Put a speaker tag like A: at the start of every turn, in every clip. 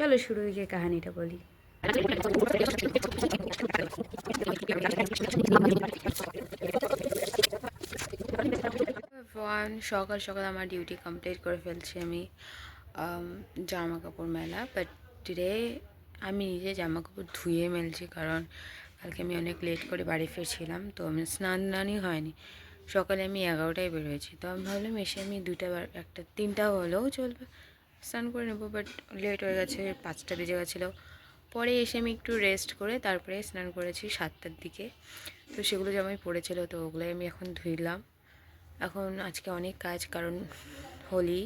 A: চলো শুরু হয়ে কাহিনীটা বলি। সকাল সকাল আমার ডিউটি কমপ্লিট করে ফেলছি আমি জামা কাপড় মেলা। বাট টুডে আমি নিজে জামা কাপড় ধুয়ে মেলছি, কারণ কালকে আমি অনেক লেট করে বাড়ি ফিরছিলাম, তো আমি স্নানই হয়নি। সকালে আমি 11টায় বেরোয়েছি, তো আমি ভাবলাম এসে আমি একটা 3টা হলেও চলবে, স্নান করে নেবো। বাট লেট হয়ে গেছে, 5টা বেজে গেছিলো। পরে এসে আমি একটু রেস্ট করে তারপরে স্নান করেছি 7টার দিকে। তো সেগুলো জামাই পড়েছিল, তো ওগুলোই আমি এখন ধুইলাম। এখন আজকে অনেক কাজ, কারণ হোলি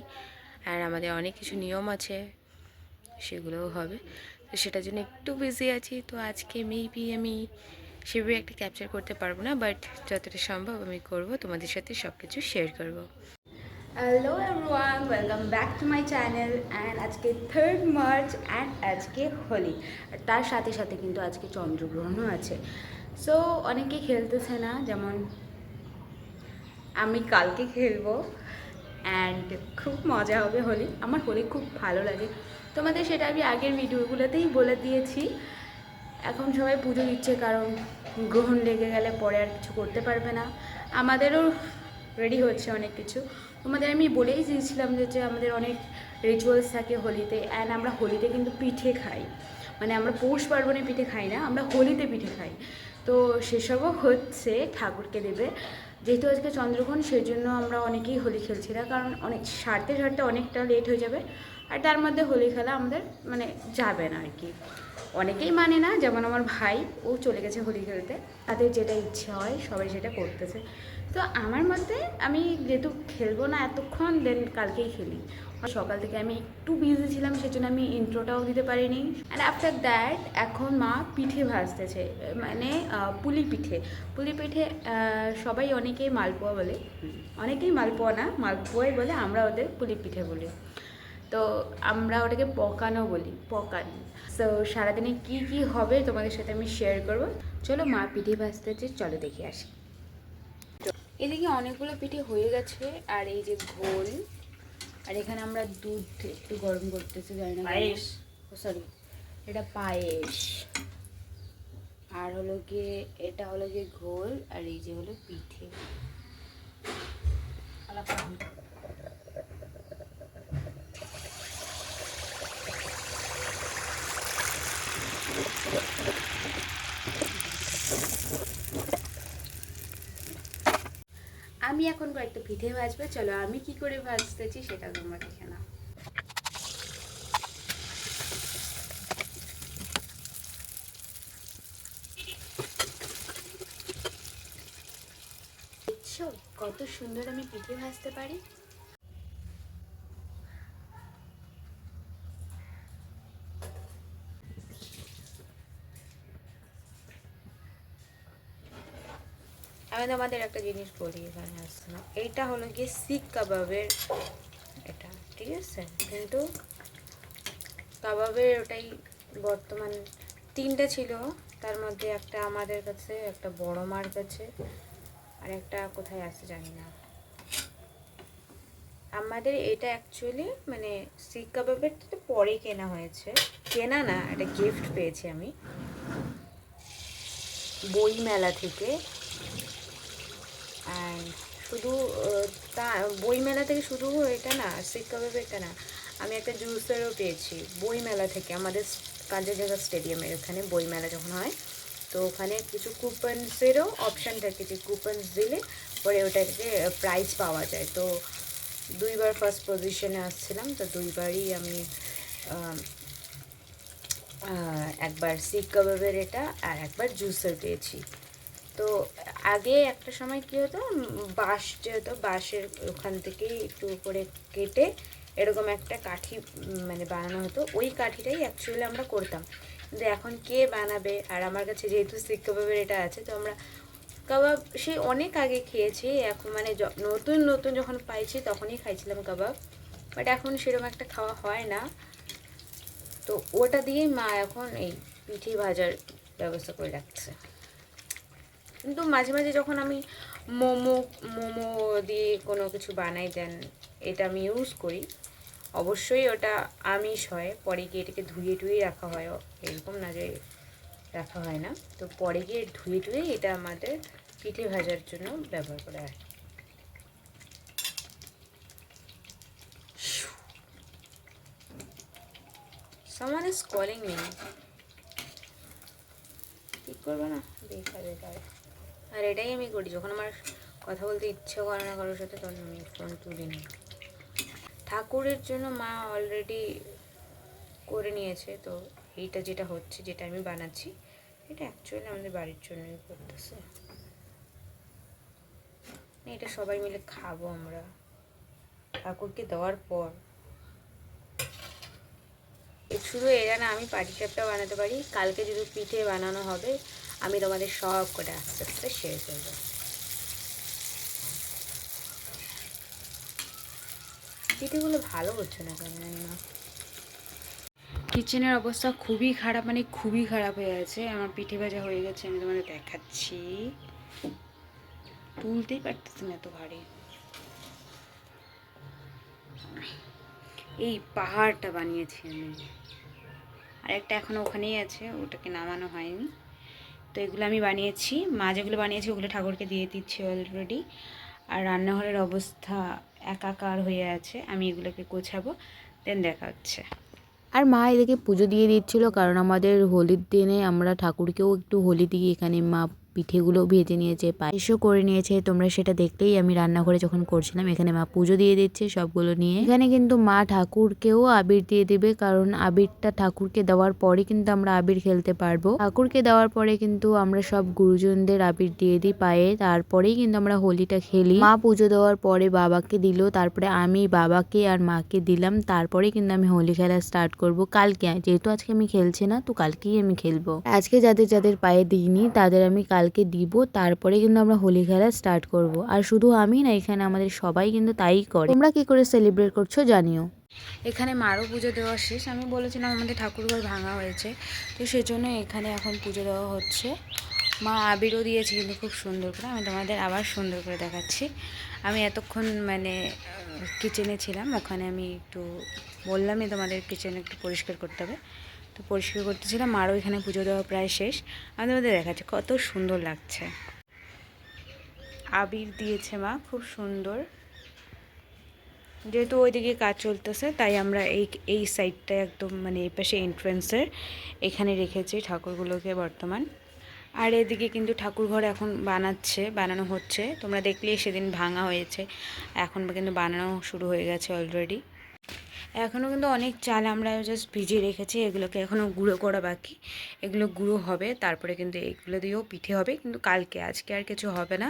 A: আর আমাদের অনেক কিছু নিয়ম আছে, সেগুলোও হবে। তো সেটার জন্য একটু বিজি আছি। তো আজকে মেবি আমি সেভাবে একটা ক্যাপচার করতে পারবো না, বাট যতটা সম্ভব আমি করব, তোমাদের সাথে সব কিছু শেয়ার করবো।
B: Hello everyone, welcome back to my channel. And আজকে 3rd মার্চ অ্যান্ড আজকে হোলি, আর তার সাথে সাথে কিন্তু আজকে চন্দ্রগ্রহণও আছে। সো অনেকে খেলতেছে না, যেমন আমি কালকে খেলবো। অ্যান্ড খুব মজা হবে হোলি। আমার হোলি খুব ভালো লাগে, তোমাদের সেটা আমি আগের ভিডিওগুলোতেই বলে দিয়েছি। এখন সবাই পুজো দিচ্ছে, কারণ গ্রহণ লেগে গেলে পরে আর কিছু করতে পারবে না। আমাদেরও রেডি হচ্ছে অনেক কিছু। তোমাদের আমি বলেই দিয়েছিলাম যে আমাদের অনেক রিচুয়ালস থাকে হোলিতে। অ্যান্ড আমরা হোলিতে কিন্তু পিঠে খাই, মানে আমরা পৌষ পার্বণে পিঠে খাই না, আমরা হোলিতে পিঠে খাই। তো সেসবও হচ্ছে ঠাকুরকে দেবে। যেহেতু আজকে চন্দ্রগ্রহণ, সেই জন্য আমরা অনেকেই হোলি খেলছি না, কারণ অনেক সারতে অনেকটা লেট হয়ে যাবে। আর তার মধ্যে হোলি খেলা আমাদের মানে যাবে না আর কি। অনেকেই মানে না, যেমন আমার ভাই, ও চলে গেছে হোলি খেলতে। তাদের যেটা ইচ্ছে হয় সবাই সেটা করতেছে। তো আমার মতে আমি যেহেতু খেলবো না এতক্ষণ, দেন কালকেই খেলি। সকাল থেকে আমি একটু বিজি ছিলাম, সেজন্য আমি ইন্ট্রোটাও দিতে পারিনি। অ্যান্ড আফটার দ্যাট এখন মা পিঠে ভাজতেছে, মানে পুলি পিঠে। সবাই অনেকেই মালপোয়া বলে, অনেকেই মালপোয়া না, মালপোয়াই বলে, আমরা ওদের পুলি পিঠে বলি। তো আমরা ওটাকে পকানো বলি, পকানো। সো সারাদিনে কি কি হবে তোমাদের সাথে আমি শেয়ার করব। চলো মা পিঠে ভাজতেছে, চলো দেখে আসি। এদিকে অনেকগুলো পিঠে হয়ে গেছে, আর এই যে ঘোল, আর এখানে আমরা দুধ একটু গরম করতেছি, জানি না, পায়েস, সরি এটা পায়েস। আর হলো গিয়ে এটা হলো গিয়ে ঘোল, আর এই যে হলো পিঠে। আমি এখন কয়েকটা পিঠে ভাজবো, চলো আমি কি করে ভাজতেছি সেটা তোমরা দেখে নাও। দেখছো কত সুন্দর আমি পিঠে ভাজতে পারি। আমি তোমাদের একটা জিনিস বলি, এখানে আসছে না, এইটা হলো গিয়ে শিক কাবাবের এটা, ঠিক আছে? কিন্তু কাবাবের ওটাই বর্তমান 3টে ছিল, তার মধ্যে একটা আমাদের কাছে, একটা বড় মার কাছে, আর একটা কোথায় আছে জানি না। আমাদের এটা অ্যাকচুয়ালি মানে শিক কাবাবের তো পরে কেনা হয়েছে, কেনা না, এটা গিফট পেয়েছি আমি বই মেলা থেকে। অ্যান্ড শুধু তা বইমেলা থেকে শুধু এটা না, শিক কাবাব এটা না, আমি একটা জুসেরও পেয়েছি বইমেলা থেকে। আমাদের কাঞ্চনজঙ্ঘা স্টেডিয়ামের ওখানে বইমেলা যখন হয়, তো ওখানে কিছু কুপনসেরও অপশান থাকে, যে কুপনস দিলে পরে ওটাকে প্রাইজ পাওয়া যায়। তো 2বার ফার্স্ট পজিশনে আসছিলাম, তো 2বারই আমি একবার শিক কাবাবের এটা আর একবার জুসের পেয়েছি। তো আগে একটা সময় কী হতো, বাঁশ যেহেতু, বাঁশের ওখান থেকেই একটু উপরে কেটে এরকম একটা কাঠি মানে বানানো হতো, ওই কাঠিটাই অ্যাকচুয়ালি আমরা করতাম। কিন্তু এখন কে বানাবে, আর আমার কাছে যেহেতু শিক কাবাবের এটা আছে, তো আমরা কাবাব সেই অনেক আগে খেয়েছি। এখন মানে নতুন নতুন যখন পাইছি তখনই খাইছিলাম কাবাব, বাট এখন সেরকম একটা খাওয়া হয় না। তো ওটা দিয়েই মা এখন এই পিঠে ভাজার ব্যবস্থা করে রাখছে। কিন্তু মাঝে মাঝে যখন আমি মোমো মোমো দিয়ে কোনো কিছু বানাই, দেন এটা আমি ইউজ করি।
A: অবশ্যই ওটা আমিষ হয়, পরে গিয়ে এটাকে ধুয়ে টুয়ে রাখা হয়, এরকম না যে রাখা হয় না। তো পরে গিয়ে ধুয়ে টুয়ে এটা আমাদের পিঠে ভাজার জন্য ব্যবহার করা হয়। Someone is calling me. ঠিক করবো না, বেকার বেকার। আর এটাই আমি করি, যখন আমার কথা বলতে ইচ্ছে করে না কারোর সাথে, তখন আমি ফোন তুলি না। ঠাকুরের জন্য মা অলরেডি করে নিয়েছে, তো এইটা যেটা হচ্ছে, যেটা আমি বানাচ্ছি, এটা অ্যাকচুয়ালি আমাদের বাড়ির জন্যই করতেছে। এটা সবাই মিলে খাবো আমরা ঠাকুরকে দেওয়ার পর। শুধু এরা না, আমি পাটিসাপটা বানাতে পারি। কালকে যদি পিঠে বানানো হবে, আমি তোমাদের সব করে আস্তে আস্তে শেয়ার করবো। পিঠেগুলো ভালো হচ্ছে না কেন জানি না। কিচেনের অবস্থা খুবই খারাপ, মানে খুবই খারাপ হয়ে আছে। আমার পিঠে ভাজা হয়ে গেছে, আমি তোমাদের দেখাচ্ছি। তুলতেই পারতেছি না, এত ভারী। এই পাহাড়টা বানিয়েছি আমি, আর একটা এখনো ওখানেই আছে, ওটাকে নামানো হয়নি। তো এগুলো আমি বানিয়েছি, মা যেগুলো বানিয়েছি ওগুলো ঠাকুরকে দিয়ে দিচ্ছি অলরেডি। আর রান্নাঘরের অবস্থা একাকার হয়ে আছে, আমি এগুলোকে গোছাবো, দেন দেখা হচ্ছে।
C: আর মা এদিকে পুজো দিয়ে দিচ্ছিল, কারণ আমাদের হোলির দিনে আমরা ঠাকুরকেও একটু হোলি দিই। এখানে মা পিঠেগুলো ভেজে নিয়েছে, পায়েসও করে নিয়েছে, তোমরা সেটা দেখলেই। আমি রান্নাঘরে যখন করছিলাম, এখানে মা পুজো দিয়ে দিচ্ছে সবগুলো নিয়ে। এখানে কিন্তু মা ঠাকুরকেও আবির দিয়ে দিবে, কারণ আবিরটা ঠাকুরকে দেওয়ার পরে কিন্তু আমরা আবির খেলতে পারবো। ঠাকুরকে দেওয়ার পরে কিন্তু আমরা সব গুরুজনদের আবির দিয়ে দিই পায়ে, তারপরেই কিন্তু আমরা হোলিটা খেলি। মা পুজো দেওয়ার পরে বাবাকে দিল, তারপরে আমি বাবাকে আর মাকে দিলাম, তারপরে কিন্তু আমি হোলি খেলা স্টার্ট করব কালকে। যেহেতু আজকে আমি খেলছি না, তো কালকেই আমি খেলবো। আজকে যাদের যাদের পায়ে দিইনি তাদের আমি কালকে দিব, তারপরে কিন্তু আমরা হোলি খেলা স্টার্ট করব। আর শুধু আমি না, এখানে আমাদের সবাই কিন্তু তাই করে। তোমরা কি করে সেলিব্রেট করছো জানিও।
A: এখানে মারও পুজো দেওয়া শেষ। আমি বলেছিলাম আমাদের ঠাকুরঘর ভাঙা হয়েছে, তো সেজন্য এখানে এখন পুজো দেওয়া হচ্ছে। মা আবিরও দিয়েছে কিন্তু খুব সুন্দর করে। আমি তোমাদের আবার সুন্দর করে দেখাচ্ছি। আমি এতক্ষণ মানে কিচেনে ছিলাম, ওখানে আমি একটু বললামই তোমাদের কিচেনে একটু পরিষ্কার করতে হবে, তো পরিষ্কার করতেছিলাম। মারও এখানে পুজো দেওয়া প্রায় শেষ। আমি তোমাদের দেখাচ্ছি কত সুন্দর লাগছে। আবির দিয়েছে মা, খুব সুন্দর। যেহেতু ওইদিকে কাজ চলতেছে, তাই আমরা এই সাইডটা একদম মানে এই পাশে এন্ট্রান্সের এখানে রেখেছি ঠাকুরগুলোকে বর্তমান। আর এদিকে কিন্তু ঠাকুর ঘর এখন বানানো হচ্ছে। তোমরা দেখলেই সেদিন ভাঙা হয়েছে, এখন কিন্তু বানানো শুরু হয়ে গেছে অলরেডি। এখনও কিন্তু অনেক চাল আমরা জাস্ট ভিজিয়ে রেখেছি, এগুলোকে এখনও গুঁড়ো করা বাকি। এগুলো গুঁড়ো হবে, তারপরে কিন্তু এগুলো দিয়েও পিঠে হবে, কিন্তু কালকে। আজকে আর কিছু হবে না,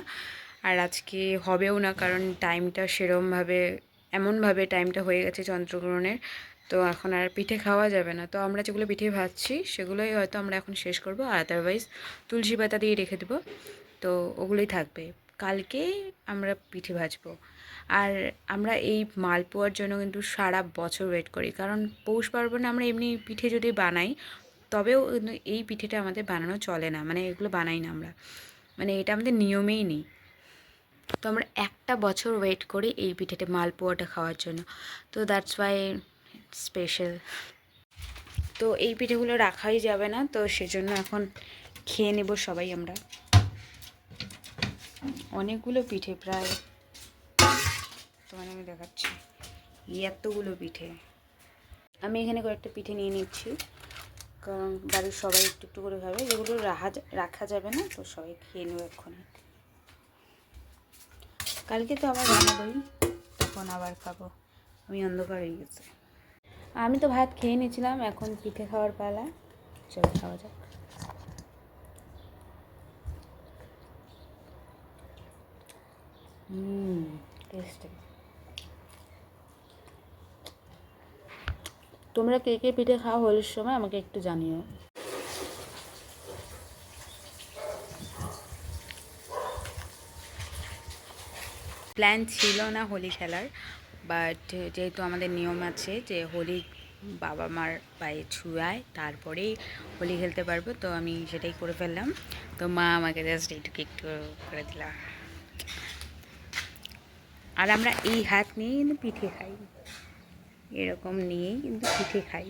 A: আর আজকে হবেও না, কারণ টাইমটা সেরমভাবে এমনভাবে টাইমটা হয়ে গেছে চন্দ্রগ্রহণের, তো এখন আর পিঠে খাওয়া যাবে না। তো আমরা যেগুলো পিঠে ভাজছি সেগুলোই হয়তো আমরা এখন শেষ করব, আর আদারওয়াইজ তুলসী পাতা দিয়ে রেখে দেবো, তো ওগুলোই থাকবে। কালকে আমরা পিঠে ভাজবো। আর আমরা এই মালপোয়ার জন্য কিন্তু সারা বছর ওয়েট করি, কারণ পৌষ পার্বণে আমরা এমনি পিঠে যদি বানাই, তবেও এই পিঠেটা আমাদের বানানো চলে না, মানে এগুলো বানাই না আমরা, মানে এটা আমাদের নিয়মেই নেই। তো আমরা একটা বছর ওয়েট করি এই পিঠেটা মালপোয়াটা খাওয়ার জন্য, তো দ্যাটস ওয়াই স্পেশাল। তো এই পিঠেগুলো রাখাই যাবে না, তো সেজন্য এখন খেয়ে নেব সবাই আমরা। অনেকগুলো পিঠে, প্রায় তোমার আমি দেখাচ্ছি, এতগুলো পিঠে। আমি এখানে কয়েকটা পিঠে নিয়ে নিচ্ছি, কারণ বাড়ির সবাই একটু একটু করে খাবে। যেগুলো রাখা যাবে না, তো সবাই খেয়ে নেব এক্ষুনি। কালকে তো আবার বানাবোই, তখন আবার খাবো। আমি অন্ধকার হয়ে গেছে। আমি তো ভাত খেয়ে নিয়েছিলাম, এখন পিঠে খাওয়ার পালা। চলো খাওয়া যাক। টেস্টি। তোমরা কে কে পিঠে খাওয়া হোলির সময় আমাকে একটু জানিও। প্ল্যান ছিল না হোলি খেলার, বাট যেহেতু আমাদের নিয়ম আছে যে হোলি বাবা মার পায়ে ছুঁয়ায় তারপরেই হোলি খেলতে পারবো, তো আমি সেটাই করে ফেললাম। তো মা আমাকে জাস্ট একটু একটু করে দিলাম। আর আমরা এই হাত নিয়ে কিন্তু পিঠে খাই,
B: এরকম নিয়েই কিন্তু পিঠে খাই।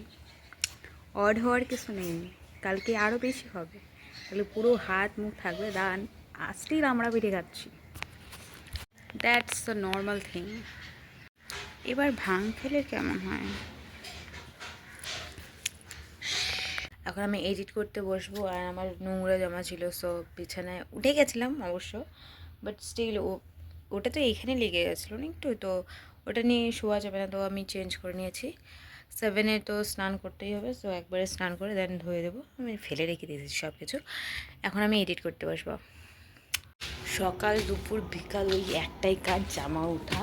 B: অড হওয়ার কিছু নেই, কালকে আরও বেশি হবে, তাহলে পুরো হাত মুখ থাকবে। দান স্টিল আমরা পিঠে খাচ্ছি, দ্যাটস দ্য নর্মাল থিং। এবার ভাং খেলে কেমন হয়?
A: এখন আমি এডিট করতে বসবো, আর আমার নোংরা জামা ছিল, সো বিছানায় উঠে গেছিলাম অবশ্য, বাট স্টিল ওটা তো এইখানে লেগে গেছিলো না একটু, তো ওটা নিয়ে শোয়া যাবে না, তো আমি চেঞ্জ করে নিয়েছি। 7-এ তো স্নান করতেই হবে, সো একবারে স্নান করে দেন ধুয়ে দেবো। আমি ফেলে রেখে দিয়েছি সব কিছু, এখন আমি এডিট করতে বসবো। সকাল দুপুর বিকাল ওই একটাই কাজ, জামা ওঠা।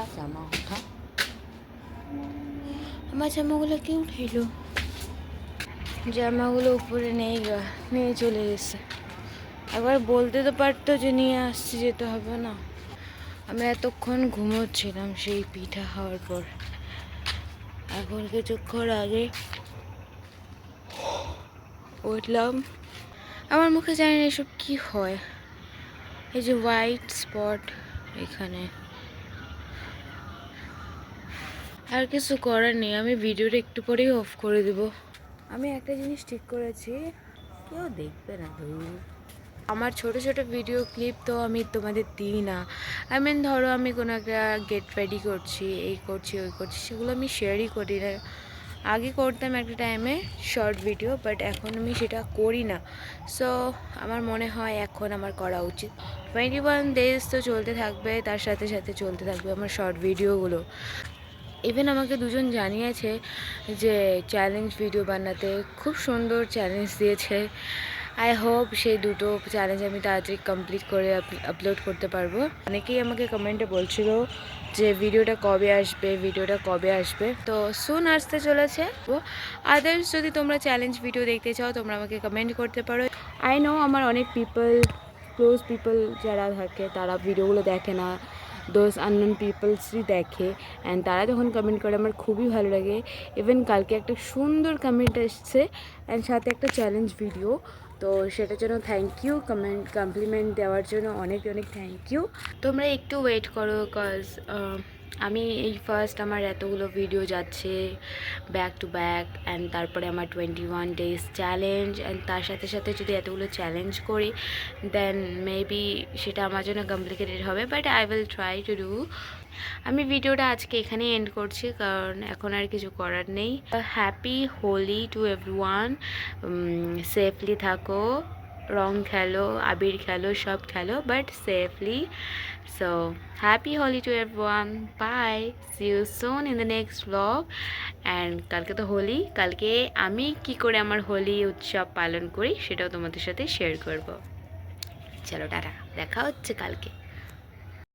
A: আমার জামাগুলো কে উঠাইলো? জামাগুলো উপরে নিয়ে চলে গেছে। একবার বলতে তো পারতো যে নিয়ে আসছি, যেতে হবে না। আমি এতক্ষণ ঘুমোচ্ছিলাম সেই পিঠা খাওয়ার পর, এখন কিছুক্ষণ আগে উঠলাম। আমার মুখে জানি না এসব কী হয়, এই যে হোয়াইট স্পট এখানে। আর কিছু করার নেই, আমি ভিডিওটা একটু পরেই অফ করে দেবো। আমি একটা জিনিস ঠিক করেছি, কেউ দেখবে না। আমার ছোট ছোট ভিডিও ক্লিপ তো আমি তোমাদের দিই না। ধরো আমি কোনো একটা গেট রেডি করছি, এই করছি ওই করছি, সেগুলো আমি শেয়ারই করি না। আগে করতাম একটা টাইমে শর্ট ভিডিও, বাট এখন আমি সেটা করি না। সো আমার মনে হয় এখন আমার করা উচিত। 21 ডেজ তো চলতে থাকবে, তার সাথে সাথে চলতে থাকবে আমার শর্ট ভিডিওগুলো। ইভেন আমাকে দুজন জানিয়েছে যে চ্যালেঞ্জ ভিডিও বানাতে, খুব সুন্দর চ্যালেঞ্জ দিয়েছে। আই হোপ সেই দুটো চ্যালেঞ্জ আমি তাড়াতাড়ি কমপ্লিট করে আপলোড করতে পারবো। অনেকেই আমাকে কমেন্টে বলছিল যে ভিডিওটা কবে আসবে, তো সুন আসতে চলেছে। আদার্স যদি তোমরা চ্যালেঞ্জ ভিডিও দেখতে চাও, তোমরা আমাকে কমেন্ট করতে পারো। আই নো আমার অনেক ক্লোজ পিপল যারা থাকে তারা ভিডিওগুলো দেখে না, দোজ আননোন পিপলসই দেখে, অ্যান্ড তারা যখন কমেন্ট করে আমার খুবই ভালো লাগে। ইভেন কালকে একটা সুন্দর কমেন্ট এসছে, অ্যান্ড সাথে একটা চ্যালেঞ্জ ভিডিও, তো সেটার জন্য থ্যাংক ইউ। কমপ্লিমেন্ট দেওয়ার জন্য অনেক অনেক থ্যাংক ইউ। তোমরা একটু ওয়েট করো, কজ আমি এই ফার্স্ট আমার এতগুলো ভিডিও যাচ্ছে ব্যাক টু ব্যাক, অ্যান্ড তারপরে আমার 21 ডেজ চ্যালেঞ্জ, অ্যান্ড তার সাথে সাথে যদি এতগুলো চ্যালেঞ্জ করি দেন মেবি সেটা আমার জন্য কমপ্লিকেটেড হবে, but I will try to do. আমি ভিডিওটা আজকে এখানেই এন্ড করছি, কারণ এখন আর কিছু করার নেই। Happy Holi to everyone. Safely থাকো, রং খেলো, আবির খেলো, সব খেলো, but safely. So happy Holi to everyone, bye, see you soon in the next blog. And কালকে তো হোলি, কালকে আমি কি করে আমার হোলি উৎসব পালন করি সেটাও তোমাদের সাথে শেয়ার করব। চলো টাটা, দেখা হচ্ছে কালকে।